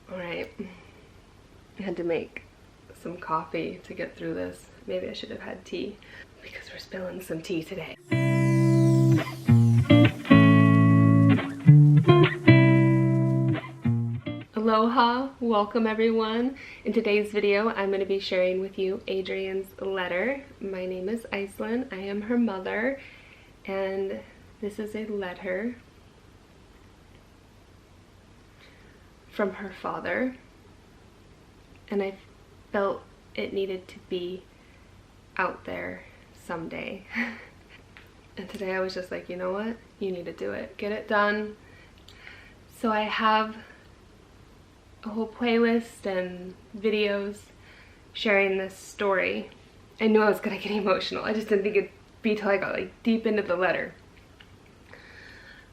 Alright, I had to make some coffee to get through this. Maybe I should have had tea because we're spilling some tea today. Aloha, welcome everyone. In today's video, I'm going to be sharing with you Adriene's letter. My name is Icelyn. I am her mother, and this is a letter from her father, and I felt it needed to be out there someday. And today I was just like, you know what? You need to do it. Get it done. So I have a whole playlist and videos sharing this story. I knew I was gonna get emotional. I just didn't think it'd be till I got like deep into the letter.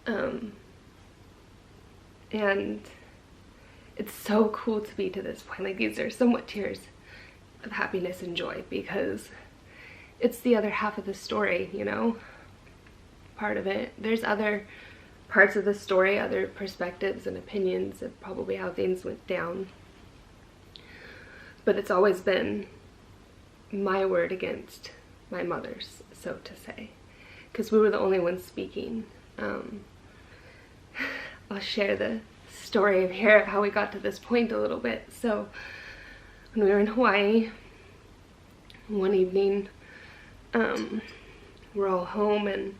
And it's so cool to be to this point. Like, these are somewhat tears of happiness and joy because it's the other half of the story, you know, part of it. There's other parts of the story, other perspectives and opinions of probably how things went down. But it's always been my word against my mother's, so to say, because we were the only ones speaking. I'll share the story of here, how we got to this point a little bit. So when we were in Hawaii, one evening, we're all home and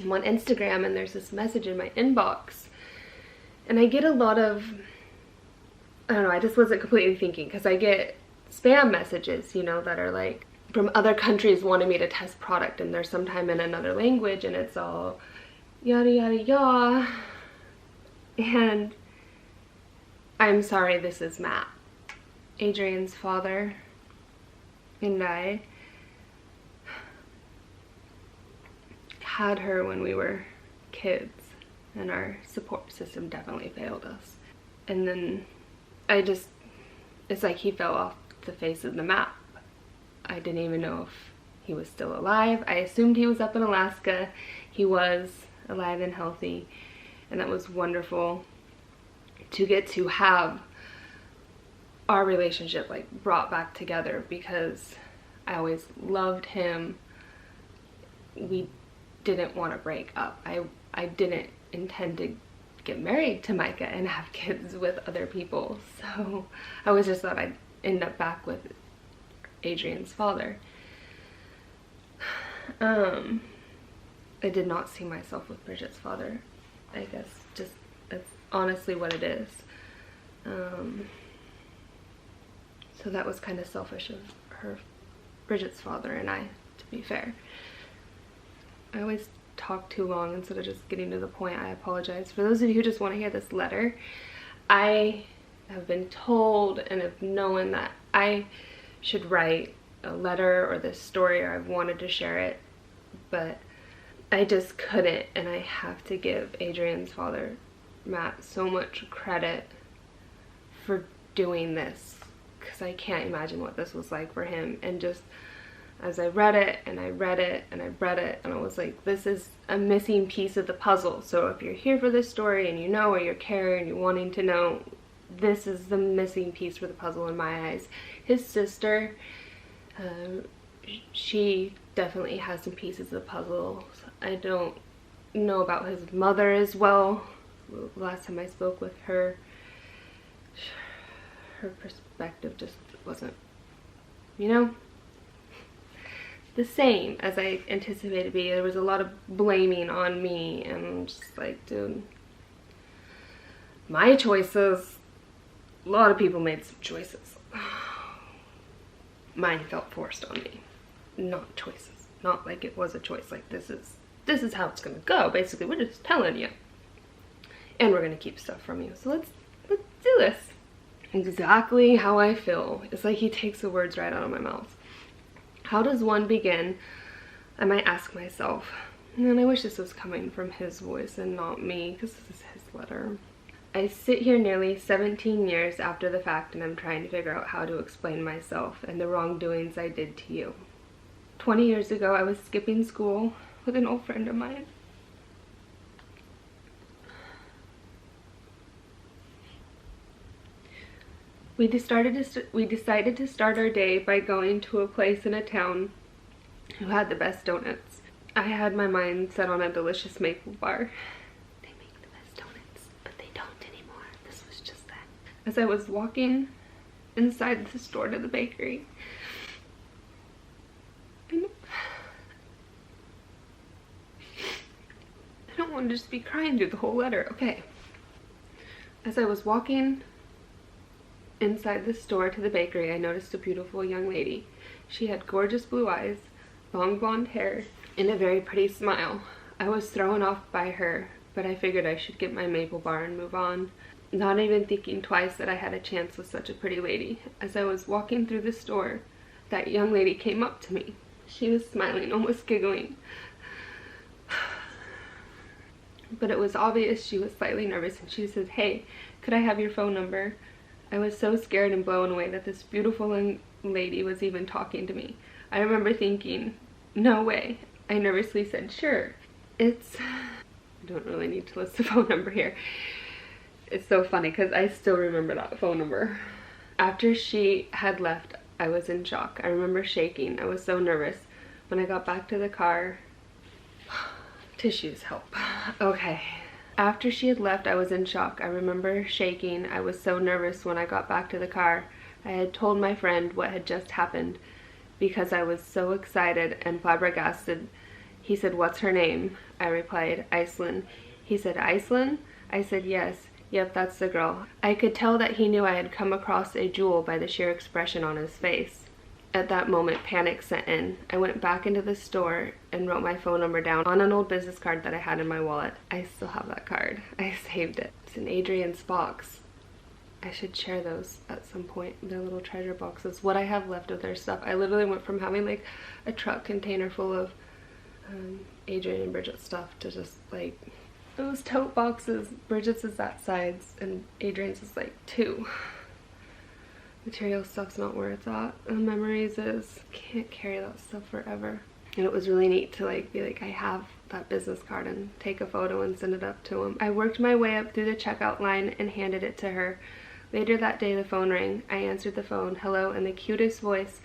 I'm on Instagram, and there's this message in my inbox, and I get a lot of, I don't know, I just wasn't completely thinking, because I get spam messages, you know, that are like from other countries wanting me to test product, and they're sometime in another language, and it's all yada yada yada. And I'm sorry, this is Matt, Adriene's father, and I had her when we were kids, and our support system definitely failed us. And then it's like he fell off the face of the map. I didn't even know if he was still alive. I assumed he was up in Alaska. He was alive and healthy, and that was wonderful to get to have our relationship like brought back together, because I always loved him. We didn't want to break up. I didn't intend to get married to Micah and have kids with other people, so I was just thought I'd end up back with Adriene's father. I did not see myself with Bridget's father. I guess just that's honestly what it is. So that was kind of selfish of her, Bridget's father, and I, to be fair. I always talk too long instead of just getting to the point. I apologize. For those of you who just want to hear this letter, I have been told and have known that I should write a letter or this story, or I've wanted to share it, but I just couldn't, and I have to give Adriene's father, Matt, so much credit for doing this, because I can't imagine what this was like for him. And just as I read it and I read it and I read it, and I was like, this is a missing piece of the puzzle. So if you're here for this story and you know, or you're caring and you're wanting to know, this is the missing piece for the puzzle in my eyes. His sister, she definitely has some pieces of the puzzle. I don't know about his mother as well. Last time I spoke with her, her perspective just wasn't, you know, the same as I anticipated to be. There was a lot of blaming on me, and I'm just like, dude, my choices, a lot of people made some choices. Mine felt forced on me, not choices. Not like it was a choice, like this is how it's gonna go. Basically, we're just telling you, and we're gonna keep stuff from you. So let's do this. Exactly how I feel. It's like he takes the words right out of my mouth. How does one begin? I might ask myself. And I wish this was coming from his voice and not me, because this is his letter. I sit here nearly 17 years after the fact, and I'm trying to figure out how to explain myself and the wrongdoings I did to you. 20 years ago, I was skipping school with an old friend of mine. We decided to start our day by going to a place in a town who had the best donuts. I had my mind set on a delicious maple bar. They make the best donuts, but they don't anymore. This was just that. As I was walking inside the store to the bakery, I don't want to just be crying through the whole letter. Okay. As I was walking inside the store to the bakery, I noticed a beautiful young lady. She had gorgeous blue eyes, long blonde hair, and a very pretty smile. I was thrown off by her, but I figured I should get my maple bar and move on, not even thinking twice that I had a chance with such a pretty lady. As I was walking through the store, that young lady came up to me. She was smiling, almost giggling. But it was obvious she was slightly nervous, and she said, "Hey, could I have your phone number?" I was so scared and blown away that this beautiful young lady was even talking to me. I remember thinking, no way. I nervously said, "Sure." I don't really need to list the phone number here. It's so funny because I still remember that phone number. After she had left, I was in shock. I remember shaking. I was so nervous. When I got back to the car, tissues help. Okay. After she had left, I was in shock. I remember shaking. I was so nervous when I got back to the car. I had told my friend what had just happened because I was so excited and flabbergasted. He said, "What's her name?" I replied, "Icelyn." He said, "Icelyn?" I said, "Yes. Yep, that's the girl." I could tell that he knew I had come across a jewel by the sheer expression on his face. At that moment, panic set in. I went back into the store and wrote my phone number down on an old business card that I had in my wallet. I still have that card. I saved it. It's in Adriene's box. I should share those at some point. Their little treasure boxes. What I have left of their stuff. I literally went from having like a truck container full of Adriene and Bridget's stuff to just like those tote boxes. Bridget's is that size and Adriene's is like 2. Material stuff's not where it's at. And memories is, can't carry that stuff forever. And it was really neat to like be like, I have that business card, and take a photo and send it up to him. I worked my way up through the checkout line and handed it to her. Later that day, the phone rang. I answered the phone. Hello, and the cutest voice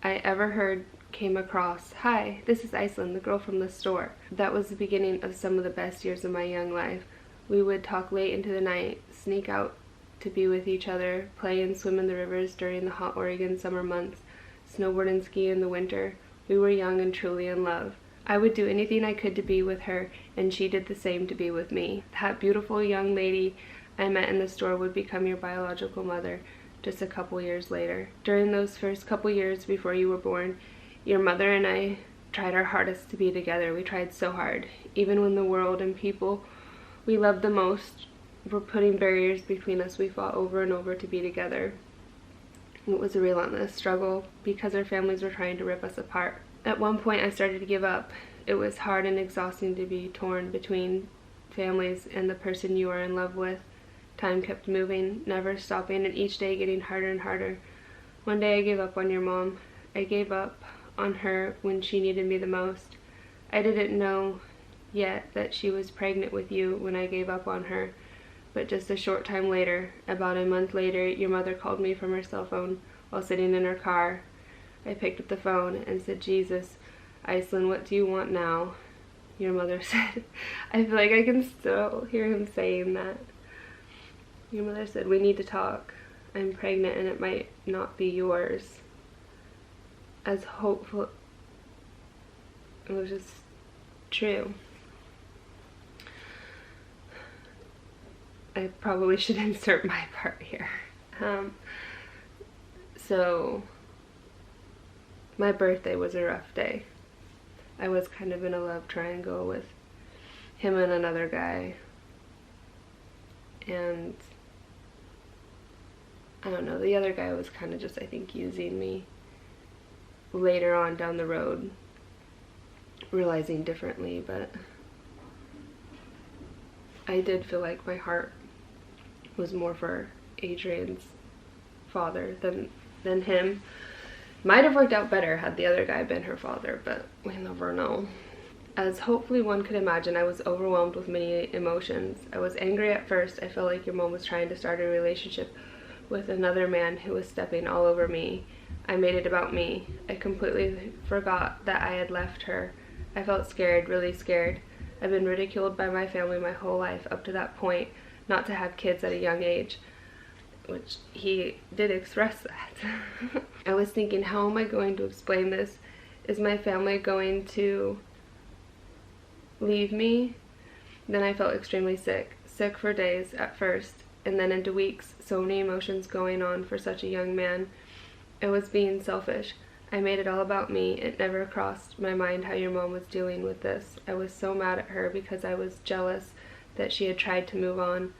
I ever heard came across. "Hi, this is Icelyn, the girl from the store." That was the beginning of some of the best years of my young life. We would talk late into the night, sneak out to be with each other, play and swim in the rivers during the hot Oregon summer months, snowboard and ski in the winter. We were young and truly in love. I would do anything I could to be with her, and she did the same to be with me. That beautiful young lady I met in the store would become your biological mother just a couple years later. During those first couple years before you were born, your mother and I tried our hardest to be together. We tried so hard. Even when the world and people we loved the most were putting barriers between us, we fought over and over to be together. It was a relentless struggle because our families were trying to rip us apart. At one point, I started to give up. It was hard and exhausting to be torn between families and the person you are in love with. Time kept moving, never stopping, and each day getting harder and harder. One day I gave up on your mom. I gave up on her when she needed me the most. I didn't know yet that she was pregnant with you when I gave up on her. But just a short time later, about a month later, your mother called me from her cell phone while sitting in her car. I picked up the phone and said, "Jesus, Icelyn, what do you want now?" Your mother said, I feel like I can still hear him saying that. Your mother said, "We need to talk. I'm pregnant and it might not be yours." As hopeful, it was just true. I probably should insert my part here. So my birthday was a rough day. I was kind of in a love triangle with him and another guy. And I don't know, the other guy was kind of just, I think, using me. Later on down the road, realizing differently, but I did feel like my heart was more for Adriene's father than him. Might have worked out better had the other guy been her father, but we never know. As hopefully one could imagine, I was overwhelmed with many emotions. I was angry at first. I felt like your mom was trying to start a relationship with another man who was stepping all over me. I made it about me. I completely forgot that I had left her. I felt scared, really scared. I've been ridiculed by my family my whole life up to that point, not to have kids at a young age, which he did express that. I was thinking, how am I going to explain this? Is my family going to leave me? Then I felt extremely sick. Sick for days at first, and then into weeks. So many emotions going on for such a young man. I was being selfish. I made it all about me. It never crossed my mind how your mom was dealing with this. I was so mad at her because I was jealous that she had tried to move on.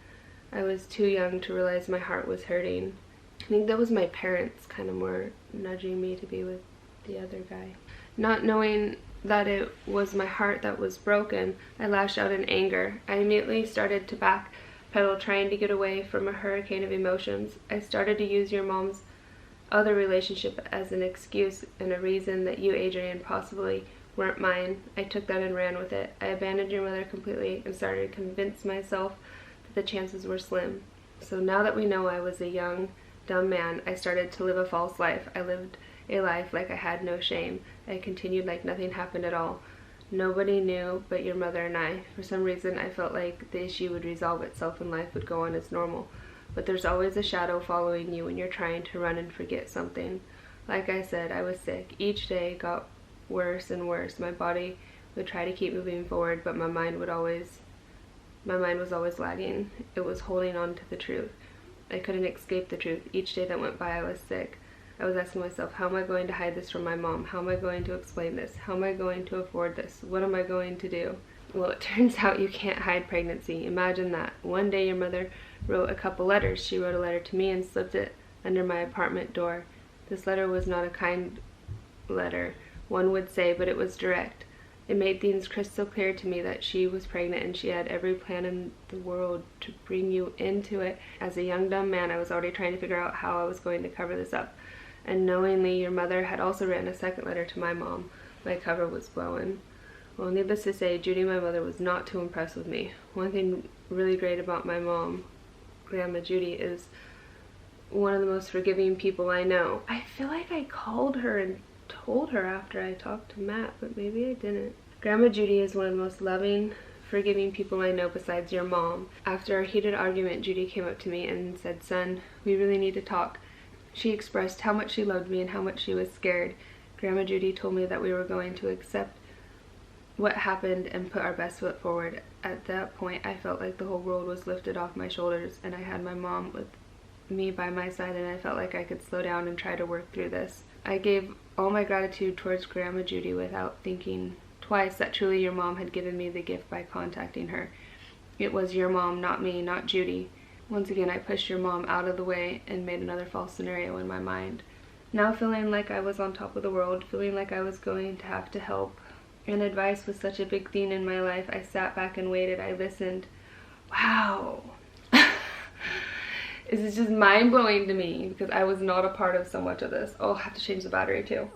I was too young to realize my heart was hurting. I think that was my parents kind of more nudging me to be with the other guy. Not knowing that it was my heart that was broken, I lashed out in anger. I immediately started to backpedal, trying to get away from a hurricane of emotions. I started to use your mom's other relationship as an excuse and a reason that you, Adriene, possibly weren't mine. I took that and ran with it. I abandoned your mother completely and started to convince myself that the chances were slim. So now that we know I was a young, dumb man, I started to live a false life. I lived a life like I had no shame. I continued like nothing happened at all. Nobody knew but your mother and I. For some reason, I felt like the issue would resolve itself and life would go on as normal. But there's always a shadow following you when you're trying to run and forget something. Like I said, I was sick. Each day got worse and worse. My body would try to keep moving forward, but my mind was always lagging. It was holding on to the truth. I couldn't escape the truth. Each day that went by, I was sick. I was asking myself, how am I going to hide this from my mom? How am I going to explain this? How am I going to afford this? What am I going to do? Well, it turns out you can't hide pregnancy. Imagine that. One day your mother wrote a couple letters. She wrote a letter to me and slipped it under my apartment door. This letter was not a kind letter, one would say, but it was direct. It made things crystal clear to me that she was pregnant and she had every plan in the world to bring you into it. As a young dumb man, I was already trying to figure out how I was going to cover this up. And knowingly, your mother had also written a second letter to my mom. My cover was blown. Well, needless to say, Judy, my mother, was not too impressed with me. One thing really great about my mom, Grandma Judy, is one of the most forgiving people I know. I feel like I called her and told her after I talked to Matt, but maybe I didn't. Grandma Judy is one of the most loving, forgiving people I know besides your mom. After a heated argument, Judy came up to me and said, "Son, we really need to talk." She expressed how much she loved me and how much she was scared. Grandma Judy told me that we were going to accept what happened and put our best foot forward. At that point, I felt like the whole world was lifted off my shoulders, and I had my mom with me by my side, and I felt like I could slow down and try to work through this. I gave all my gratitude towards Grandma Judy without thinking twice that truly your mom had given me the gift by contacting her. It was your mom, not me, not Judy. Once again, I pushed your mom out of the way and made another false scenario in my mind. Now feeling like I was on top of the world, feeling like I was going to have to help, and advice was such a big thing in my life, I sat back and waited. I listened. Wow. This is just mind-blowing to me because I was not a part of so much of this. Oh, I'll have to change the battery too.